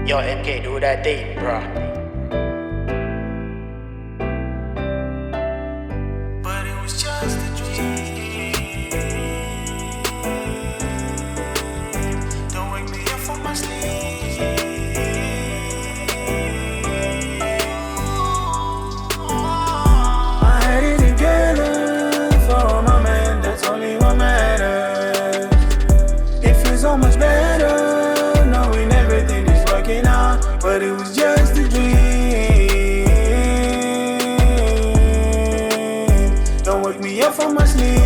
Yo, MK, do that thing, bruh. But it was just a dream. Don't wake me up from my sleep. I had it together for my man, that's only what matters. It feels so much better knowing everything is working out, but it was just a dream. Don't wake me up from my sleep.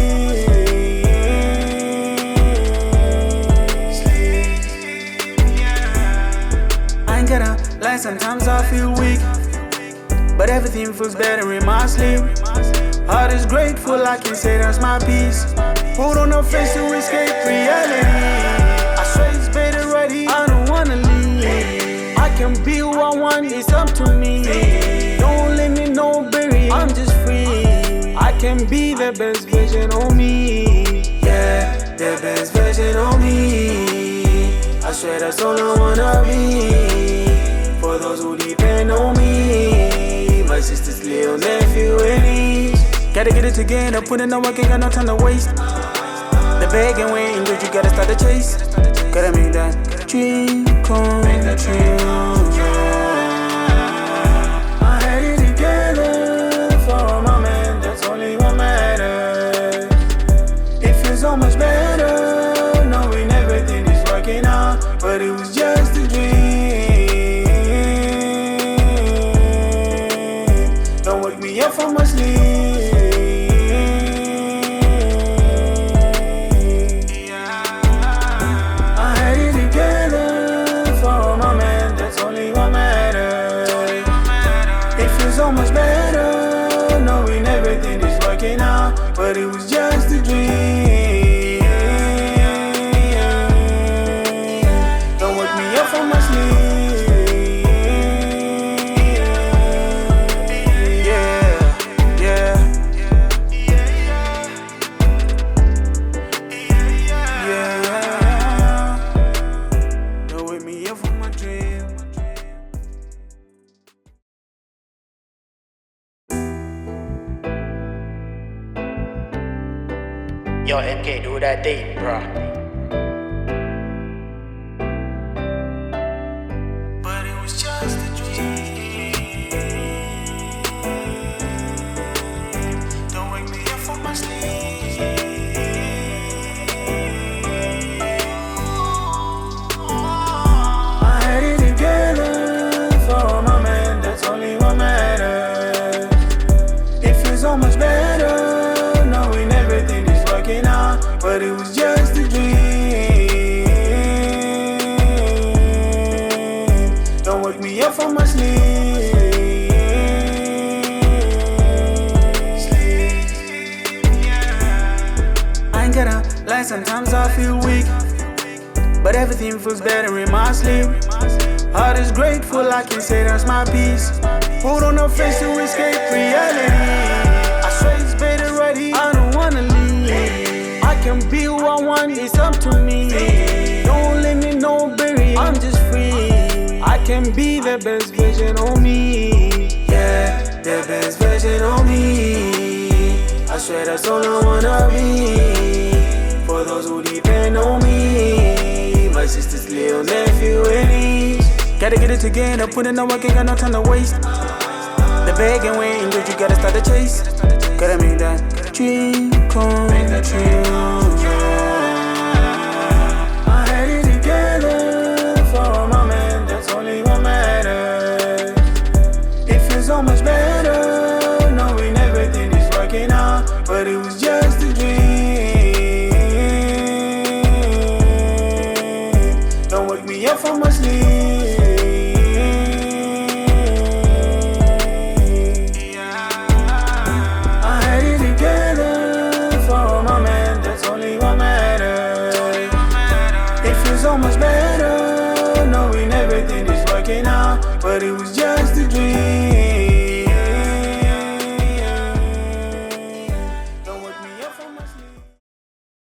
I ain't gonna lie, sometimes I feel weak, but everything feels better in my sleep. Heart is grateful, I can say that's my peace. Put on a face to escape reality. I swear it's better right here, I don't wanna leave. I can be who I want, it's up to me. Don't let me know, baby, I'm just free. I can be the best version of me. Yeah, the best version of me. I swear that's all I wanna be. For those who depend on me, my sister's little nephew and niece. Gotta get it together, put in the work, ain't got no time to waste. The bag and waiting, dude, you gotta start the chase. Gotta make that dream come true. I had it together for my man, that's only what matters. It feels so much better knowing everything is working out, but it was just a dream. Don't wake me up from my sleep. So much better knowing everything is working out, but it was just a dream. Don't wake me up from my sleep. Yeah, yeah, yeah. Don't wake me up from my dream. Yo, MK, do that thing, bruh. But it was just a dream. Don't wake me up from my sleep. I had it together for my man, that's only what matters. It feels so much better knowing everything is working out, but it was just a dream. Don't wake me up from my sleep. I ain't gonna lie, sometimes I feel weak, but everything feels better in my sleep. Heart is grateful, I can say that's my peace. Put on a face to escape reality. I swear it's better right here, I don't wanna leave. I can be who I want, it's up to me. Don't let me know, baby, I'm just free. I can be the best version of me. Yeah, the best version of me. I swear that's all I wanna be. For those who depend on me, my sister's little nephew and niece. Gotta get it together, put in the work, ain't got no time to waste. The bag and waiting, dude, you gotta start the chase. Gotta make that dream come true. I had it together for my man, that's only what matters. It feels so much better knowing everything is working out, but it was just a dream. Don't wake me up from my sleep. So much better knowing everything is working out, but it was